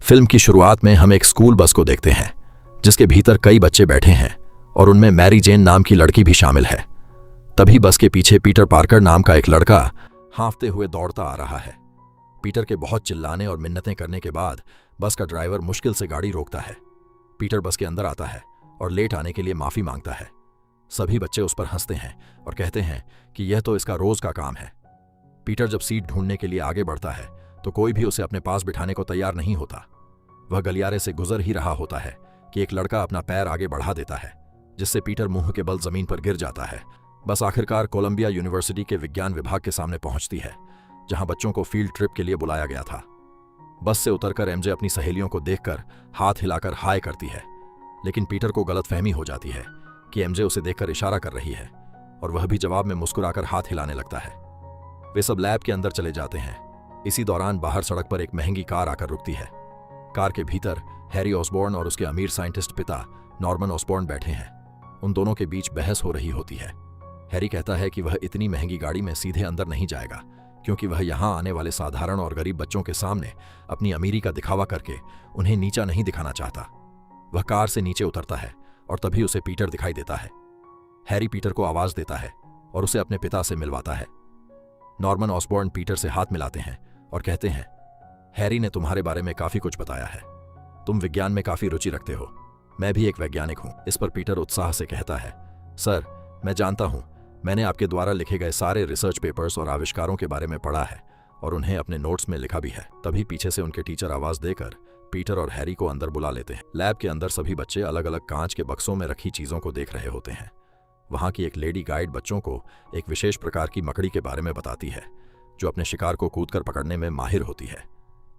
Film की शुरुआत में हम एक स्कूल बस को देखते हैं जिसके भीतर कई बच्चे बैठे हैं और उनमें मैरी जेन नाम की लड़की भी शामिल है। तभी बस के पीछे पीटर पार्कर नाम का एक लड़का हांफते हुए दौड़ता आ रहा है। पीटर के बहुत चिल्लाने और मिन्नतें करने के बाद बस का ड्राइवर मुश्किल से गाड़ी रोकता है। पीटर बस के अंदर आता है और लेट आने के लिए माफी मांगता है। सभी बच्चे उस पर हंसते हैं और कहते हैं कि यह तो इसका रोज का काम है। पीटर जब सीट ढूंढने के लिए आगे बढ़ता है तो कोई भी उसे अपने पास बिठाने को तैयार नहीं होता। वह गलियारे से गुजर ही रहा होता है कि एक लड़का अपना पैर आगे बढ़ा देता है, जिससे पीटर मुंह के बल जमीन पर गिर जाता है। बस आखिरकार कोलंबिया यूनिवर्सिटी के विज्ञान विभाग के सामने पहुंचती है, जहां बच्चों को फील्ड ट्रिप के लिए बुलाया गया था। बस से उतरकर एमजे अपनी सहेलियों को देखकर हाथ हिलाकर हाय करती है, लेकिन पीटर को गलतफहमी हो जाती है कि एमजे उसे देखकर इशारा कर रही है और वह भी जवाब में मुस्कुराकर हाथ हिलाने लगता है। वे सब लैब के अंदर चले जाते हैं। इसी दौरान बाहर सड़क पर एक महंगी कार आकर रुकती है। कार के भीतर हैरी ऑसबॉर्न और उसके अमीर साइंटिस्ट पिता नॉर्मन ऑसबॉर्न बैठे हैं। उन दोनों के बीच बहस हो रही होती है। हैरी कहता है कि वह इतनी महंगी गाड़ी में सीधे अंदर नहीं जाएगा, क्योंकि वह यहां आने वाले साधारण और गरीब बच्चों के सामने अपनी अमीरी का दिखावा करके उन्हें नीचा नहीं दिखाना चाहता। वह कार से नीचे उतरता है और तभी उसे पीटर दिखाई देता है। हैरी पीटर को आवाज देता है और उसे अपने पिता से मिलवाता है। नॉर्मन ऑसबॉर्न पीटर से हाथ मिलाते हैं और कहते हैं, हैरी ने तुम्हारे बारे में काफी कुछ बताया है। तुम विज्ञान में काफी रुचि रखते हो। मैं भी एक वैज्ञानिक हूं। इस पर पीटर उत्साह से कहता है, सर, मैं जानता हूं। मैंने आपके द्वारा लिखे गए सारे रिसर्च पेपर्स और आविष्कारों के बारे में पढ़ा है और उन्हें अपने नोट्स में लिखा भी है। तभी पीछे से उनके टीचर आवाज देकर पीटर और हैरी को अंदर बुला लेते हैं। लैब के अंदर सभी बच्चे अलग अलग कांच के बक्सों में रखी चीजों को देख रहे होते हैं। वहां की एक लेडी गाइड बच्चों को एक विशेष प्रकार की मकड़ी के बारे में बताती है, जो अपने शिकार को कूदकर पकड़ने में माहिर होती है।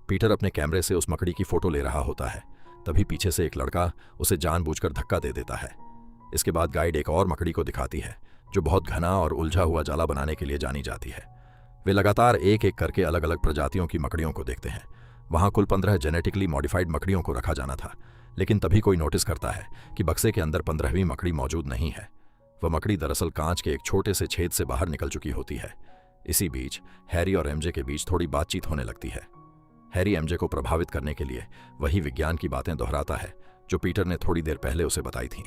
पीटर अपने कैमरे से उस मकड़ी की फोटो ले रहा होता है। तभी पीछे से एक लड़का उसे जानबूझकर धक्का दे देता है। इसके बाद गाइड एक और मकड़ी को दिखाती है, जो बहुत घना और उलझा हुआ जाला बनाने के लिए जानी जाती है। वे लगातार एक एक करके अलग अलग प्रजातियों की मकड़ियों को देखते हैं। वहां कुल 15 जेनेटिकली मॉडिफाइड मकड़ियों को रखा जाना था, लेकिन तभी कोई नोटिस करता है कि बक्से के अंदर 15वीं मकड़ी मौजूद नहीं है। वह मकड़ी दरअसल कांच के एक छोटे से छेद से बाहर निकल चुकी होती है। इसी बीच हैरी और एमजे के बीच थोड़ी बातचीत होने लगती है। हैरी एमजे को प्रभावित करने के लिए वही विज्ञान की बातें दोहराता है जो पीटर ने थोड़ी देर पहले उसे बताई थीं।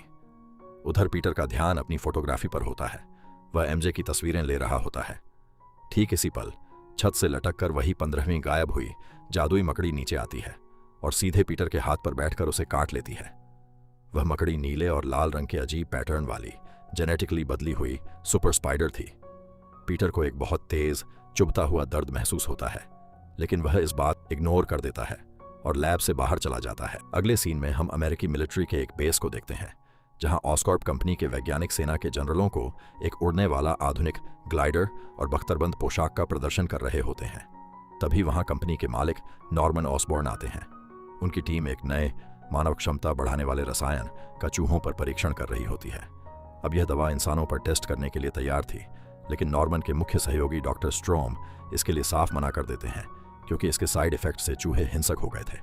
उधर पीटर का ध्यान अपनी फोटोग्राफी पर होता है। वह एमजे की तस्वीरें ले रहा होता है। ठीक इसी पल छत से लटक कर वही 15वीं गायब हुई जादुई मकड़ी नीचे आती है और सीधे पीटर के हाथ पर बैठकर उसे काट लेती है। वह मकड़ी नीले और लाल रंग के अजीब पैटर्न वाली जेनेटिकली बदली हुई सुपर स्पाइडर थी। पीटर को एक बहुत तेज चुभता हुआ दर्द महसूस होता है, लेकिन वह इस बात इग्नोर कर देता है और लैब से बाहर चला जाता है। अगले सीन में हम अमेरिकी मिलिट्री के एक बेस को देखते हैं, जहां ऑस्कॉर्प कंपनी के वैज्ञानिक सेना के जनरलों को एक उड़ने वाला आधुनिक ग्लाइडर और बख्तरबंद पोशाक का प्रदर्शन कर रहे होते हैं। तभी वहां कंपनी के मालिक नॉर्मन ऑसबॉर्न आते हैं। उनकी टीम एक नए मानव क्षमता बढ़ाने वाले रसायन का चूहों पर परीक्षण कर रही होती है। अब यह दवा इंसानों पर टेस्ट करने के लिए तैयार थी, लेकिन नॉर्मन के मुख्य सहयोगी डॉक्टर स्ट्रोम इसके लिए साफ मना कर देते हैं, क्योंकि इसके साइड इफेक्ट से चूहे हिंसक हो गए थे।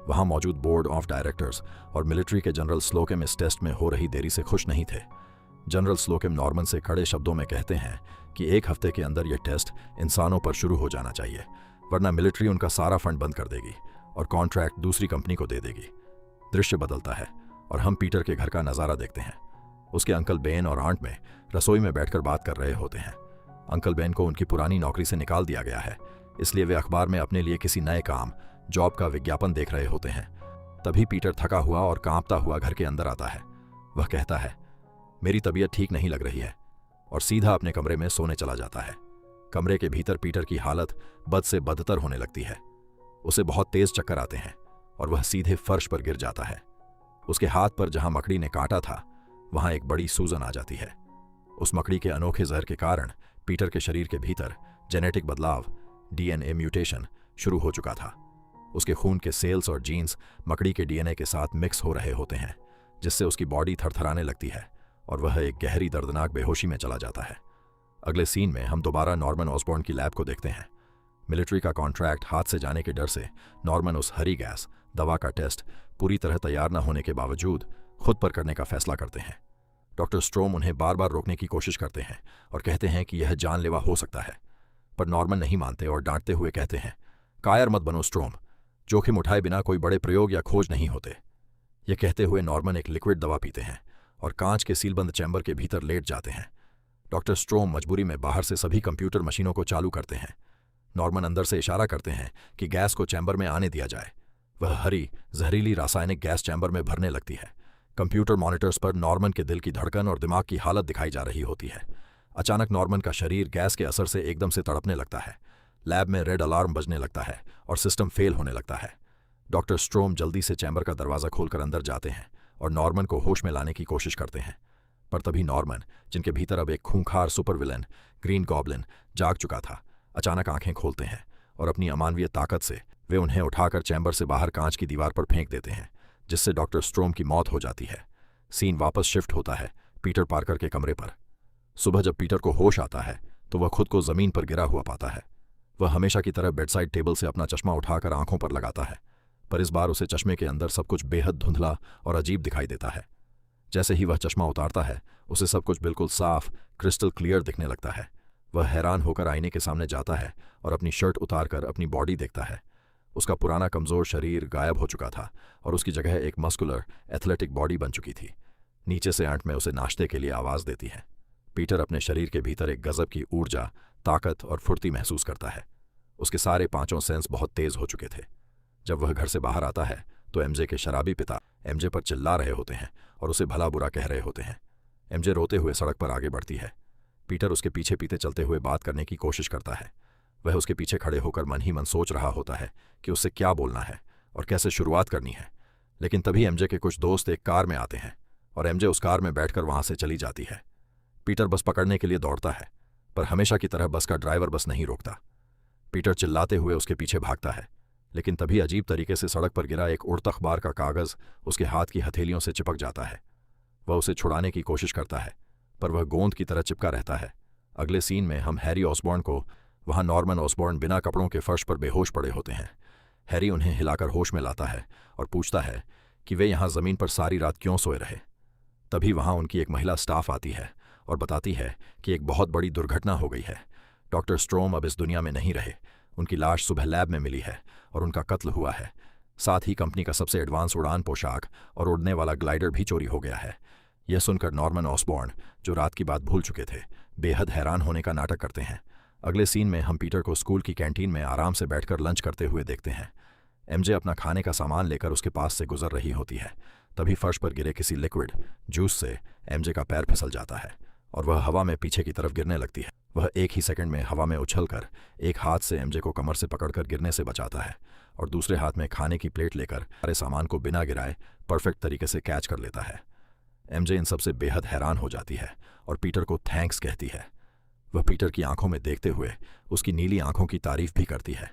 वहां मौजूद बोर्ड ऑफ डायरेक्टर्स और मिलिट्री के जनरल स्लोकेम इस टेस्ट में हो रही देरी से खुश नहीं थे। जनरल स्लोकेम नॉर्मन से कड़े शब्दों में कहते हैं कि 1 हफ्ते के अंदर यह टेस्ट इंसानों पर शुरू हो जाना चाहिए, वरना मिलिट्री उनका सारा फंड बंद कर देगी और कॉन्ट्रैक्ट दूसरी कंपनी को दे देगी। दृश्य बदलता है और हम पीटर के घर का नजारा देखते हैं। उसके अंकल बेन और आंट में रसोई में बैठकर बात कर रहे होते हैं। अंकल बेन को उनकी पुरानी नौकरी से निकाल दिया गया है, इसलिए वे अखबार में अपने लिए किसी नए काम जॉब का विज्ञापन देख रहे होते हैं। तभी पीटर थका हुआ और कांपता हुआ घर के अंदर आता है। वह कहता है, मेरी तबीयत ठीक नहीं लग रही है, और सीधा अपने कमरे में सोने चला जाता है। कमरे के भीतर पीटर की हालत बद से बदतर होने लगती है। उसे बहुत तेज चक्कर आते हैं और वह सीधे फर्श पर गिर जाता है। उसके हाथ पर जहां मकड़ी ने काटा था, वहां एक बड़ी सूजन आ जाती है। उस मकड़ी के अनोखे जहर के कारण पीटर के शरीर के भीतर जेनेटिक बदलाव, डीएनए म्यूटेशन शुरू हो चुका था। उसके खून के सेल्स और जीन्स मकड़ी के डीएनए के साथ मिक्स हो रहे होते हैं, जिससे उसकी बॉडी थरथराने लगती है और वह एक गहरी दर्दनाक बेहोशी में चला जाता है। अगले सीन में हम दोबारा नॉर्मन ऑसबॉर्न की लैब को देखते हैं। मिलिट्री का कॉन्ट्रैक्ट हाथ से जाने के डर से नॉर्मन उस हरी गैस दवा का टेस्ट पूरी तरह तैयार न होने के बावजूद खुद पर करने का फैसला करते हैं। डॉक्टर स्ट्रोम उन्हें बार बार रोकने की कोशिश करते हैं और कहते हैं कि यह जानलेवा हो सकता है, पर नॉर्मन नहीं मानते और डांटते हुए कहते हैं, कायर मत बनो स्ट्रोम, जोखिम उठाए बिना कोई बड़े प्रयोग या खोज नहीं होते। ये कहते हुए नॉर्मन एक लिक्विड दवा पीते हैं और कांच के सीलबंद चैम्बर के भीतर लेट जाते हैं। डॉक्टर स्ट्रोम मजबूरी में बाहर से सभी कंप्यूटर मशीनों को चालू करते हैं। नॉर्मन अंदर से इशारा करते हैं कि गैस को चैम्बर में आने दिया जाए। वह हरी जहरीली रासायनिक गैस चैम्बर में भरने लगती है। कंप्यूटर मॉनिटर्स पर नॉर्मन के दिल की धड़कन और दिमाग की हालत दिखाई जा रही होती है। अचानक नॉर्मन का शरीर गैस के असर से एकदम से तड़पने लगता है। लैब में रेड अलार्म बजने लगता है और सिस्टम फेल होने लगता है। डॉक्टर स्ट्रोम जल्दी से चैम्बर का दरवाजा खोलकर अंदर जाते हैं और नॉर्मन को होश में लाने की कोशिश करते हैं। पर तभी नॉर्मन, जिनके भीतर अब एक खूंखार सुपर विलन ग्रीन गॉब्लिन जाग चुका था, अचानक आंखें खोलते हैं और अपनी अमानवीय ताकत से वे उन्हें उठाकर चैम्बर से बाहर कांच की दीवार पर फेंक देते हैं, जिससे डॉक्टर स्ट्रोम की मौत हो जाती है। सीन वापस शिफ्ट होता है पीटर पार्कर के कमरे पर। सुबह जब पीटर को होश आता है तो वह खुद को जमीन पर गिरा हुआ पाता है। वह हमेशा की तरह बेडसाइड टेबल से अपना चश्मा उठाकर आंखों पर लगाता है, पर इस बार उसे चश्मे के अंदर सब कुछ बेहद धुंधला और अजीब दिखाई देता है। जैसे ही वह चश्मा उतारता है उसे सब कुछ बिल्कुल साफ क्रिस्टल क्लियर दिखने लगता है। वह हैरान होकर आईने के सामने जाता है और अपनी शर्ट उतारकर अपनी बॉडी देखता है। उसका पुराना कमजोर शरीर गायब हो चुका था और उसकी जगह एक मस्कुलर एथलेटिक बॉडी बन चुकी थी। नीचे से आंट में उसे नाश्ते के लिए आवाज देती है। पीटर अपने शरीर के भीतर एक गजब की ऊर्जा, ताकत और फुर्ती महसूस करता है। उसके सारे पांचों सेंस बहुत तेज हो चुके थे। जब वह घर से बाहर आता है तो एमजे के शराबी पिता एमजे पर चिल्ला रहे होते हैं और उसे भला बुरा कह रहे होते हैं। एमजे रोते हुए सड़क पर आगे बढ़ती है। पीटर उसके पीछे पीछे चलते हुए बात करने की कोशिश करता है। वह उसके पीछे खड़े होकर मन ही मन सोच रहा होता है कि उससे क्या बोलना है और कैसे शुरुआत करनी है। लेकिन तभी एमजे के कुछ दोस्त एक कार में आते हैं और एमजे उस कार में बैठकर वहां से चली जाती है। पीटर बस पकड़ने के लिए दौड़ता है, पर हमेशा की तरह बस का ड्राइवर बस नहीं रोकता। पीटर चिल्लाते हुए उसके पीछे भागता है, लेकिन तभी अजीब तरीके से सड़क पर गिरा एक उड़ता अखबार का कागज उसके हाथ की हथेलियों से चिपक जाता है। वह उसे छुड़ाने की कोशिश करता है, पर वह गोंद की तरह चिपका रहता है। अगले सीन में हम हैरी ऑसबॉर्न को वहां नॉर्मन ऑसबॉर्न बिना कपड़ों के फर्श पर बेहोश पड़े होते हैं। हैरी उन्हें हिलाकर होश में लाता है और पूछता है कि वे यहां जमीन पर सारी रात क्यों सोए रहे। तभी वहां उनकी एक महिला स्टाफ आती है और बताती है कि एक बहुत बड़ी दुर्घटना हो गई है। डॉक्टर स्ट्रोम अब इस दुनिया में नहीं रहे। उनकी लाश सुबह लैब में मिली है और उनका कत्ल हुआ है। साथ ही कंपनी का सबसे एडवांस उड़ान पोशाक और उड़ने वाला ग्लाइडर भी चोरी हो गया है। यह सुनकर नॉर्मन ऑसबॉर्न, जो रात की बात भूल चुके थे, बेहद हैरान होने का नाटक करते हैं। अगले सीन में हम पीटर को स्कूल की कैंटीन में आराम से बैठकर लंच करते हुए देखते हैं। एमजे अपना खाने का सामान लेकर उसके पास से गुजर रही होती है। तभी फर्श पर गिरे किसी लिक्विड जूस से एमजे का पैर फिसल जाता है और वह हवा में पीछे की तरफ गिरने लगती है। वह एक ही सेकंड में हवा में उछलकर एक हाथ से एमजे को कमर से पकड़कर गिरने से बचाता है और दूसरे हाथ में खाने की प्लेट लेकर सारे सामान को बिना गिराए परफेक्ट तरीके से कैच कर लेता है। एमजे इन सबसे बेहद हैरान हो जाती है और पीटर को थैंक्स कहती है। वह पीटर की आंखों में देखते हुए उसकी नीली आंखों की तारीफ भी करती है।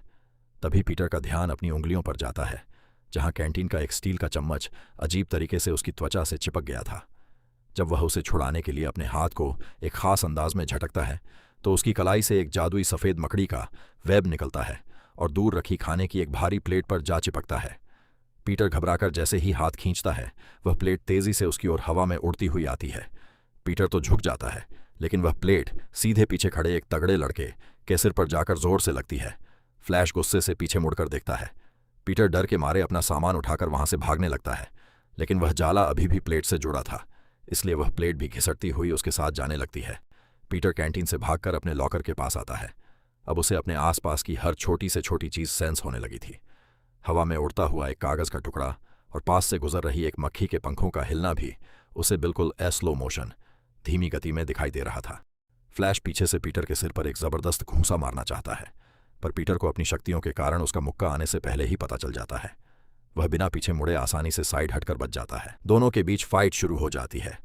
तभी पीटर का ध्यान अपनी उंगलियों पर जाता है, जहां कैंटीन का एक स्टील का चम्मच अजीब तरीके से उसकी त्वचा से चिपक गया था। जब वह उसे छुड़ाने के लिए अपने हाथ को एक खास अंदाज में झटकता है तो उसकी कलाई से एक जादुई सफेद मकड़ी का वेब निकलता है और दूर रखी खाने की एक भारी प्लेट पर जा चिपकता है। पीटर घबराकर जैसे ही हाथ खींचता है, वह प्लेट तेजी से उसकी ओर हवा में उड़ती हुई आती है। पीटर तो झुक जाता है, लेकिन वह प्लेट सीधे पीछे खड़े एक तगड़े लड़के के सिर पर जाकर जोर से लगती है। फ्लैश गुस्से से पीछे मुड़कर देखता है। पीटर डर के मारे अपना सामान उठाकर वहां से भागने लगता है, लेकिन वह जाला अभी भी प्लेट से जुड़ा था, इसलिए वह प्लेट भी घिसटती हुई उसके साथ जाने लगती है। पीटर कैंटीन से भागकर अपने लॉकर के पास आता है। अब उसे अपने आसपास की हर छोटी से छोटी चीज सेंस होने लगी थी। हवा में उड़ता हुआ एक कागज का टुकड़ा और पास से गुजर रही एक मक्खी के पंखों का हिलना भी उसे बिल्कुल स्लो मोशन, धीमी गति में दिखाई दे रहा था। फ्लैश पीछे से पीटर के सिर पर एक जबरदस्त घूंसा मारना चाहता है, पर पीटर को अपनी शक्तियों के कारण उसका मुक्का आने से पहले ही पता चल जाता है। वह बिना पीछे मुड़े आसानी से साइड हटकर बच जाता है। दोनों के बीच फाइट शुरू हो जाती है।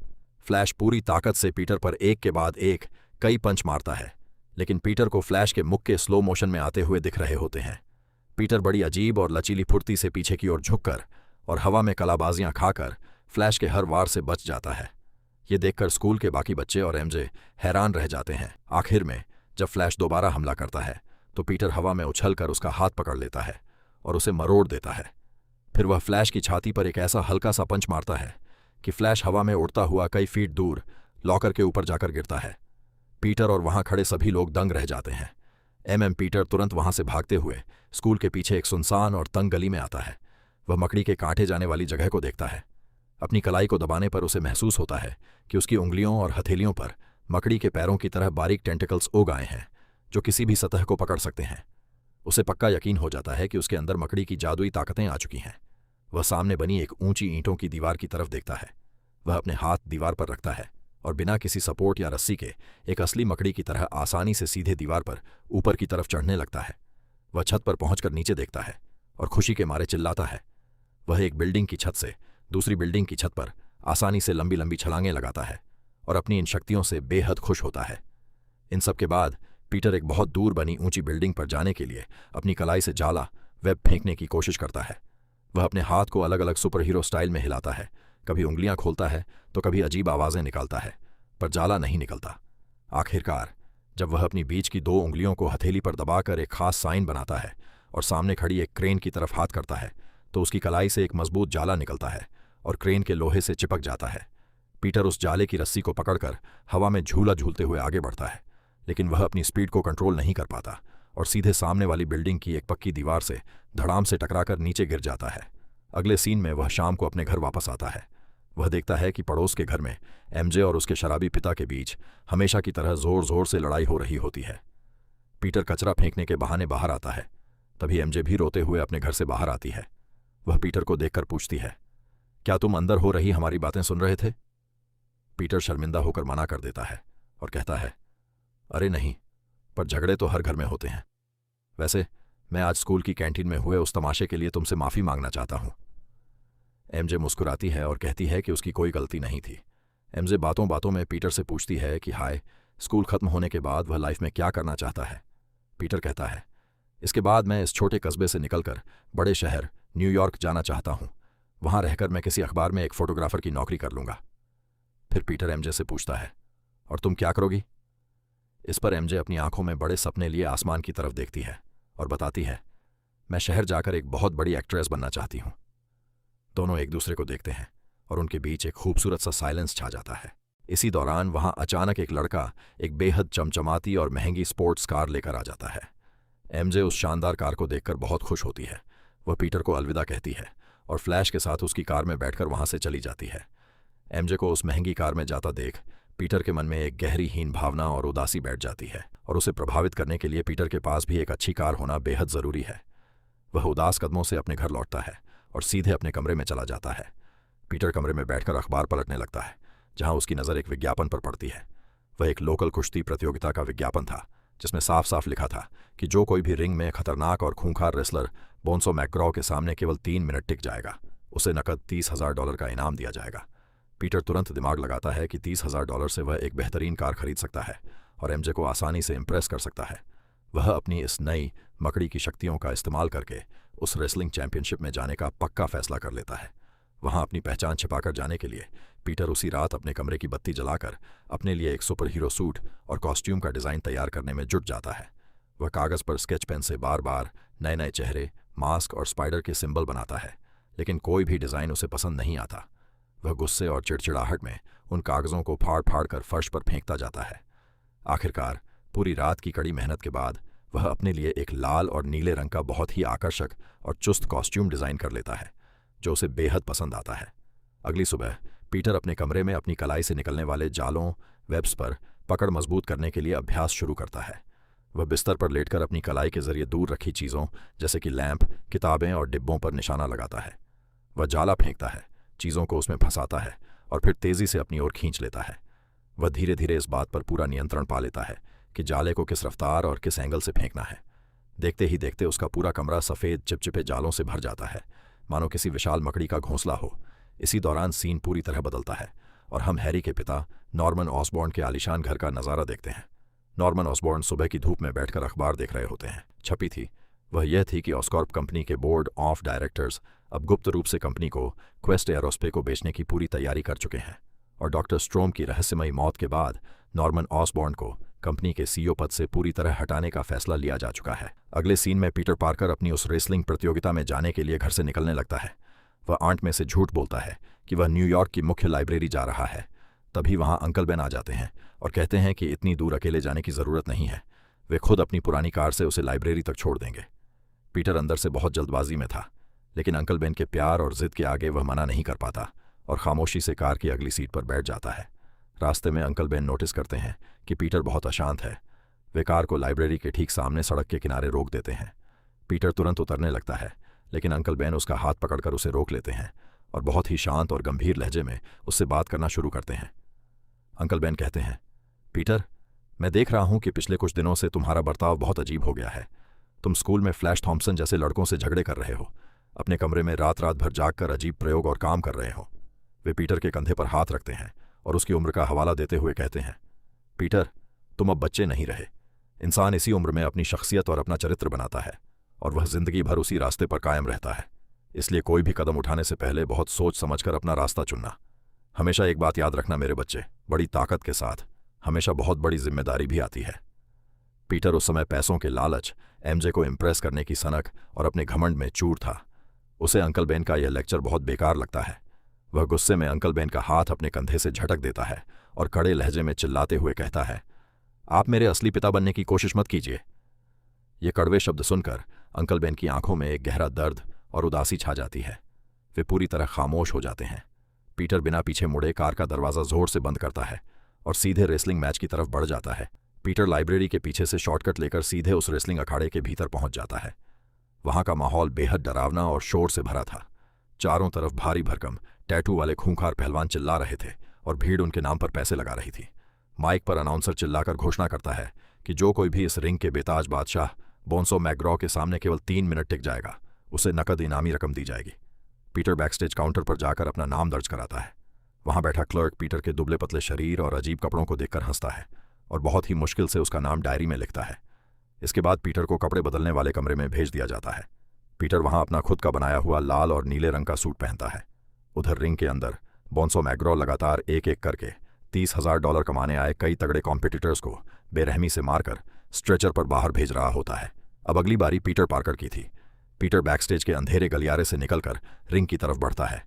फ्लैश पूरी ताकत से पीटर पर एक के बाद एक कई पंच मारता है, लेकिन पीटर को फ्लैश के मुक्के स्लो मोशन में आते हुए दिख रहे होते हैं। पीटर बड़ी अजीब और लचीली फुर्ती से पीछे की ओर झुककर और हवा में कलाबाजियां खाकर फ्लैश के हर वार से बच जाता है। ये देखकर स्कूल के बाकी बच्चे और एमजे हैरान रह जाते हैं। आखिर में जब फ्लैश दोबारा हमला करता है तो पीटर हवा में उछलकर उसका हाथ पकड़ लेता है और उसे मरोड़ देता है। फिर वह फ्लैश की छाती पर एक ऐसा हल्का सा पंच मारता है कि फ्लैश हवा में उड़ता हुआ कई फीट दूर लॉकर के ऊपर जाकर गिरता है। पीटर और वहां खड़े सभी लोग दंग रह जाते हैं। पीटर तुरंत वहां से भागते हुए स्कूल के पीछे एक सुनसान और तंग गली में आता है। वह मकड़ी के काटे जाने वाली जगह को देखता है। अपनी कलाई को दबाने पर उसे महसूस होता है कि उसकी उंगलियों और हथेलियों पर मकड़ी के पैरों की तरह बारीक टेंटिकल्स उग आए हैं जो किसी भी सतह को पकड़ सकते हैं। उसे पक्का यकीन हो जाता है कि उसके अंदर मकड़ी की जादुई ताकतें आ चुकी हैं। वह सामने बनी एक ऊंची ईंटों की दीवार की तरफ देखता है। वह अपने हाथ दीवार पर रखता है और बिना किसी सपोर्ट या रस्सी के एक असली मकड़ी की तरह आसानी से सीधे दीवार पर ऊपर की तरफ चढ़ने लगता है। वह छत पर पहुंचकर नीचे देखता है और खुशी के मारे चिल्लाता है। वह एक बिल्डिंग की छत से दूसरी बिल्डिंग की छत पर आसानी से लंबी लंबी छलांगें लगाता है और अपनी इन शक्तियों से बेहद खुश होता है। इन सब के बाद पीटर एक बहुत दूर बनी ऊंची बिल्डिंग पर जाने के लिए अपनी कलाई से जाला वेब फेंकने की कोशिश करता है। वह अपने हाथ को अलग अलग सुपर हीरो स्टाइल में हिलाता है, कभी उंगलियां खोलता है तो कभी अजीब आवाजें निकालता है, पर जाला नहीं निकलता। आखिरकार जब वह अपनी बीच की 2 उंगलियों को हथेली पर दबाकर एक खास साइन बनाता है और सामने खड़ी एक क्रेन की तरफ हाथ करता है तो उसकी कलाई से एक मजबूत जाला निकलता है और क्रेन के लोहे से चिपक जाता है। पीटर उस जाले की रस्सी को पकड़कर हवा में झूला झूलते हुए आगे बढ़ता है, लेकिन वह अपनी स्पीड को कंट्रोल नहीं कर पाता और सीधे सामने वाली बिल्डिंग की एक पक्की दीवार से धड़ाम से टकराकर नीचे गिर जाता है। अगले सीन में वह शाम को अपने घर वापस आता है। वह देखता है कि पड़ोस के घर में एमजे और उसके शराबी पिता के बीच हमेशा की तरह जोर जोर से लड़ाई हो रही होती है। पीटर कचरा फेंकने के बहाने बाहर आता है। तभी एमजे भी रोते हुए अपने घर से बाहर आती है। वह पीटर को देखकर पूछती है, क्या तुम अंदर हो रही हमारी बातें सुन रहे थे? पीटर शर्मिंदा होकर मना कर देता है और कहता है, अरे नहीं, पर झगड़े तो हर घर में होते हैं। वैसे मैं आज स्कूल की कैंटीन में हुए उस तमाशे के लिए तुमसे माफी मांगना चाहता हूं। एमजे मुस्कुराती है और कहती है कि उसकी कोई गलती नहीं थी। एमजे बातों बातों में पीटर से पूछती है कि हाय, स्कूल खत्म होने के बाद वह लाइफ में क्या करना चाहता है। पीटर कहता है, इसके बाद मैं इस छोटे कस्बे से निकलकर बड़े शहर न्यूयॉर्क जाना चाहता हूं। वहां रहकर मैं किसी अखबार में एक फोटोग्राफर की नौकरी कर लूंगा। फिर पीटर एमजे से पूछता है, और तुम क्या करोगी? इस पर एमजे अपनी आंखों में बड़े सपने लिए आसमान की तरफ देखती है और बताती है, मैं शहर जाकर एक बहुत बड़ी एक्ट्रेस बनना चाहती हूं। दोनों एक दूसरे को देखते हैं और उनके बीच एक खूबसूरत सा साइलेंस छा जाता है। इसी दौरान वहां अचानक एक लड़का एक बेहद चमचमाती और महंगी स्पोर्ट्स कार लेकर आ जाता है। एमजे उस शानदार कार को देखकर बहुत खुश होती है। वह पीटर को अलविदा कहती है और फ्लैश के साथ उसकी कार में बैठकर वहां से चली जाती है। एमजे को उस महंगी कार में जाता देख पीटर के मन में एक गहरी हीन भावना और उदासी बैठ जाती है और उसे प्रभावित करने के लिए पीटर के पास भी एक अच्छी कार होना बेहद जरूरी है। वह उदास कदमों से अपने घर लौटता है और सीधे अपने कमरे में चला जाता है। पीटर कमरे में बैठकर अखबार पलटने लगता है, जहां उसकी नज़र एक विज्ञापन पर पड़ती है। वह एक लोकल कुश्ती प्रतियोगिता का विज्ञापन था, जिसमें साफ साफ लिखा था कि जो कोई भी रिंग में खतरनाक और खूंखार रेसलर बोन्सो मैकग्रॉ के सामने केवल 3 मिनट टिक जाएगा, उसे नकद $30,000 का इनाम दिया जाएगा। पीटर तुरंत दिमाग लगाता है कि $30,000 से वह एक बेहतरीन कार खरीद सकता है और एमजे को आसानी से इम्प्रेस कर सकता है। वह अपनी इस नई मकड़ी की शक्तियों का इस्तेमाल करके उस रेसलिंग चैंपियनशिप में जाने का पक्का फैसला कर लेता है। वहां अपनी पहचान छिपाकर जाने के लिए पीटर उसी रात अपने कमरे की बत्ती जलाकर अपने लिए एक सुपर हीरो सूट और कॉस्ट्यूम का डिज़ाइन तैयार करने में जुट जाता है। वह कागज़ पर स्केच पेन से बार बार नए नए चेहरे, मास्क और स्पाइडर के सिंबल बनाता है, लेकिन कोई भी डिज़ाइन उसे पसंद नहीं आता। वह गुस्से और चिड़चिड़ाहट में उन कागज़ों को फाड़ फाड़ कर फर्श पर फेंकता जाता है। आखिरकार पूरी रात की कड़ी मेहनत के बाद वह अपने लिए एक लाल और नीले रंग का बहुत ही आकर्षक और चुस्त कॉस्ट्यूम डिज़ाइन कर लेता है, जो उसे बेहद पसंद आता है। अगली सुबह पीटर अपने कमरे में अपनी कलाई से निकलने वाले जालों, वेब्स पर पकड़ मजबूत करने के लिए अभ्यास शुरू करता है। वह बिस्तर पर लेटकर अपनी कलाई के जरिए दूर रखी चीज़ों जैसे कि लैंप, किताबें और डिब्बों पर निशाना लगाता है। वह जाला फेंकता है, चीज़ों को उसमें फंसाता है और फिर तेज़ी से अपनी ओर खींच लेता है। वह धीरे धीरे इस बात पर पूरा नियंत्रण पा लेता है कि जाले को किस रफ्तार और किस एंगल से फेंकना है। देखते ही देखते उसका पूरा कमरा सफ़ेद चिपचिपे जालों से भर जाता है, मानो किसी विशाल मकड़ी का घोंसला हो। इसी दौरान सीन पूरी तरह बदलता है और हम हैरी के पिता नॉर्मन ऑसबॉर्न के आलीशान घर का नज़ारा देखते हैं। नॉर्मन ऑसबॉर्न सुबह की धूप में बैठकर अखबार देख रहे होते हैं। छपी थी वह यह थी कि ऑस्कॉर्प कंपनी के बोर्ड ऑफ डायरेक्टर्स अब गुप्त रूप से कंपनी को क्वेस्ट एरोस्पेस को बेचने की पूरी तैयारी कर चुके हैं और डॉक्टर स्ट्रोम की रहस्यमयी मौत के बाद नॉर्मन ऑसबॉर्न को कंपनी के सीईओ पद से पूरी तरह हटाने का फैसला लिया जा चुका है। अगले सीन में पीटर पार्कर अपनी उस रेसलिंग प्रतियोगिता में जाने के लिए घर से निकलने लगता है। वह आंट में से झूठ बोलता है कि वह न्यूयॉर्क की मुख्य लाइब्रेरी जा रहा है। तभी वहां अंकल बेन आ जाते हैं और कहते हैं कि इतनी दूर अकेले जाने की ज़रूरत नहीं है, वे खुद अपनी पुरानी कार से उसे लाइब्रेरी तक छोड़ देंगे। पीटर अंदर से बहुत जल्दबाजी में था, लेकिन अंकल बेन के प्यार और जिद के आगे वह मना नहीं कर पाता और खामोशी से कार की अगली सीट पर बैठ जाता है। रास्ते में अंकल बेन नोटिस करते हैं कि पीटर बहुत अशांत है। वे कार को लाइब्रेरी के ठीक सामने सड़क के किनारे रोक देते हैं। पीटर तुरंत उतरने लगता है, लेकिन अंकल बेन उसका हाथ पकड़कर उसे रोक लेते हैं और बहुत ही शांत और गंभीर लहजे में उससे बात करना शुरू करते हैं। अंकल बेन कहते हैं, पीटर, मैं देख रहा हूं कि पिछले कुछ दिनों से तुम्हारा बर्ताव बहुत अजीब हो गया है। तुम स्कूल में फ्लैश थॉम्पसन जैसे लड़कों से झगड़े कर रहे हो, अपने कमरे में रात रात भर जागकर अजीब प्रयोग और काम कर रहे हो। वे पीटर के कंधे पर हाथ रखते हैं और उसकी उम्र का हवाला देते हुए कहते हैं, पीटर, तुम अब बच्चे नहीं रहे। इंसान इसी उम्र में अपनी शख्सियत और अपना चरित्र बनाता है और वह जिंदगी भर उसी रास्ते पर कायम रहता है। इसलिए कोई भी कदम उठाने से पहले बहुत सोच समझकर अपना रास्ता चुनना। हमेशा एक बात याद रखना मेरे बच्चे, बड़ी ताकत के साथ हमेशा बहुत बड़ी जिम्मेदारी भी आती है। पीटर उस समय पैसों के लालच, एमजे को इम्प्रेस करने की सनक और अपने घमंड में चूर था। उसे अंकल बेन का यह लेक्चर बहुत बेकार लगता है। वह गुस्से में अंकल बेन का हाथ अपने कंधे से झटक देता है और कड़े लहजे में चिल्लाते हुए कहता है, आप मेरे असली पिता बनने की कोशिश मत कीजिए। ये कड़वे शब्द सुनकर अंकल बेन की आंखों में एक गहरा दर्द और उदासी छा जाती है। वे पूरी तरह खामोश हो जाते हैं। पीटर बिना पीछे मुड़े कार का दरवाजा जोर से बंद करता है और सीधे रेसलिंग मैच की तरफ बढ़ जाता है। पीटर लाइब्रेरी के पीछे से शॉर्टकट लेकर सीधे उस रेसलिंग अखाड़े के भीतर पहुंच जाता है। वहां का माहौल बेहद डरावना और शोर से भरा था। चारों तरफ भारी भरकम टैटू वाले खूंखार पहलवान चिल्ला रहे थे और भीड़ उनके नाम पर पैसे लगा रही थी। माइक पर अनाउंसर चिल्लाकर घोषणा करता है कि जो कोई भी इस रिंग के बेताज बादशाह बोन्सो मैकग्रॉ के सामने केवल 3 मिनट टिक जाएगा, उसे नकद इनामी रकम दी जाएगी। पीटर बैकस्टेज काउंटर पर जाकर अपना नाम दर्ज कराता है। वहां बैठा क्लर्क पीटर के दुबले पतले शरीर और अजीब कपड़ों को देखकर हंसता है और बहुत ही मुश्किल से उसका नाम डायरी में लिखता है। इसके बाद पीटर को कपड़े बदलने वाले कमरे में भेज दिया जाता है। पीटर वहां अपना खुद का बनाया हुआ लाल और नीले रंग का सूट पहनता है। उधर रिंग के अंदर बोन्सो मैकग्रॉ लगातार एक एक करके $30,000 कमाने आए कई तगड़े कॉम्पिटिटर्स को बेरहमी से मारकर स्ट्रेचर पर बाहर भेज रहा होता है। अब अगली बारी पीटर पार्कर की थी। पीटर बैकस्टेज के अंधेरे गलियारे से निकलकर रिंग की तरफ बढ़ता है।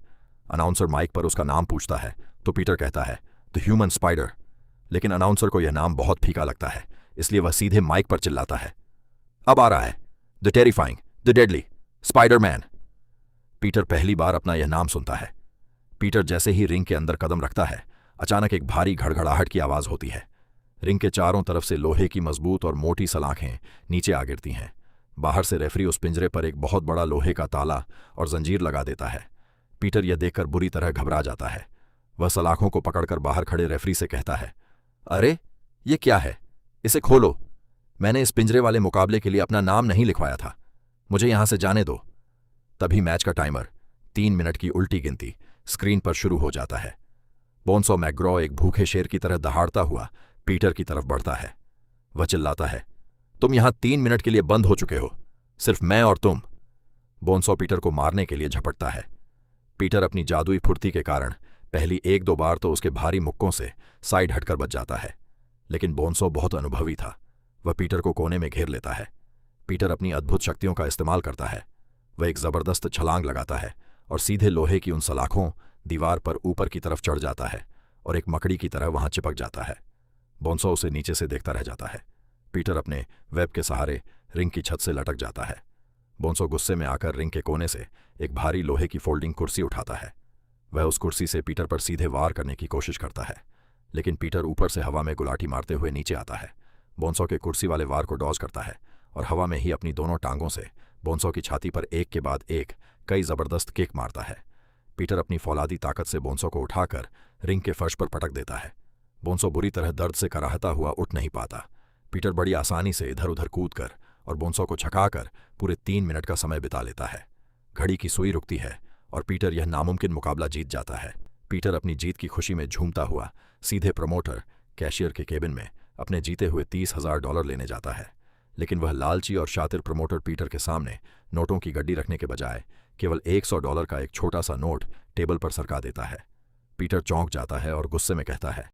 अनाउंसर माइक पर उसका नाम पूछता है तो पीटर कहता है, द ह्यूमन स्पाइडर। लेकिन अनाउंसर को यह नाम बहुत फीका लगता है, इसलिए वह सीधे माइक पर चिल्लाता है, अब आ रहा है, the terrifying, the deadly Spiderman. Peter पहली बार अपना यह नाम सुनता है। पीटर जैसे ही रिंग के अंदर कदम रखता है, अचानक एक भारी घड़घड़ाहट की आवाज होती है। रिंग के चारों तरफ से लोहे की मजबूत और मोटी सलाखें नीचे आ गिरती हैं। बाहर से रेफरी उस पिंजरे पर एक बहुत बड़ा लोहे का ताला और जंजीर लगा देता है। पीटर यह देखकर बुरी तरह घबरा जाता है। वह सलाखों को पकड़कर बाहर खड़े रेफरी से कहता है, अरे ये क्या है, इसे खोलो। मैंने इस पिंजरे वाले मुकाबले के लिए अपना नाम नहीं लिखवाया था, मुझे यहां से जाने दो। तभी मैच का टाइमर 3 मिनट की उल्टी गिनती स्क्रीन पर शुरू हो जाता है। बोन्सो मैकग्रॉ एक भूखे शेर की तरह दहाड़ता हुआ पीटर की तरफ बढ़ता है। वह चिल्लाता है, तुम यहां 3 मिनट के लिए बंद हो चुके हो, सिर्फ मैं और तुम। बोन्सो पीटर को मारने के लिए झपटता है। पीटर अपनी जादुई फुर्ती के कारण पहली 1-2 बार तो उसके भारी मुक्कों से साइड हटकर बच जाता है, लेकिन बोन्सो बहुत अनुभवी था। वह पीटर को कोने में घेर लेता है। पीटर अपनी अद्भुत शक्तियों का इस्तेमाल करता है। वह एक जबरदस्त छलांग लगाता है और सीधे लोहे की उन सलाखों दीवार पर ऊपर की तरफ चढ़ जाता है और एक मकड़ी की तरह वहां चिपक जाता है। बोन्सो उसे नीचे से देखता रह जाता है। पीटर अपने वेब के सहारे रिंग की छत से लटक जाता है। बोन्सो गुस्से में आकर रिंग के कोने से एक भारी लोहे की फोल्डिंग कुर्सी उठाता है। वह उस कुर्सी से पीटर पर सीधे वार करने की कोशिश करता है, लेकिन पीटर ऊपर से हवा में गुलाटी मारते हुए नीचे आता है। बोन्सो के कुर्सी वाले वार को डॉज करता है और हवा में ही अपनी दोनों टांगों से बोन्सो की छाती पर एक के बाद एक कई जबरदस्त किक मारता है। पीटर अपनी फौलादी ताकत से बोन्सो को उठाकर रिंग के फर्श पर पटक देता है। बोन्सो बुरी तरह दर्द से कराहता हुआ उठ नहीं पाता। पीटर बड़ी आसानी से इधर उधर कूदकर और बोन्सो को छकाकर पूरे 3 मिनट का समय बिता लेता है। घड़ी की सुई रुकती है और पीटर यह नामुमकिन मुकाबला जीत जाता है। पीटर अपनी जीत की खुशी में झूमता हुआ सीधे प्रमोटर कैशियर के केबिन में अपने जीते हुए $30,000 लेने जाता है, लेकिन वह लालची और शातिर प्रमोटर पीटर के सामने नोटों की गड्डी रखने के बजाय केवल $100 का एक छोटा सा नोट टेबल पर सरका देता है। पीटर चौंक जाता है और गुस्से में कहता है,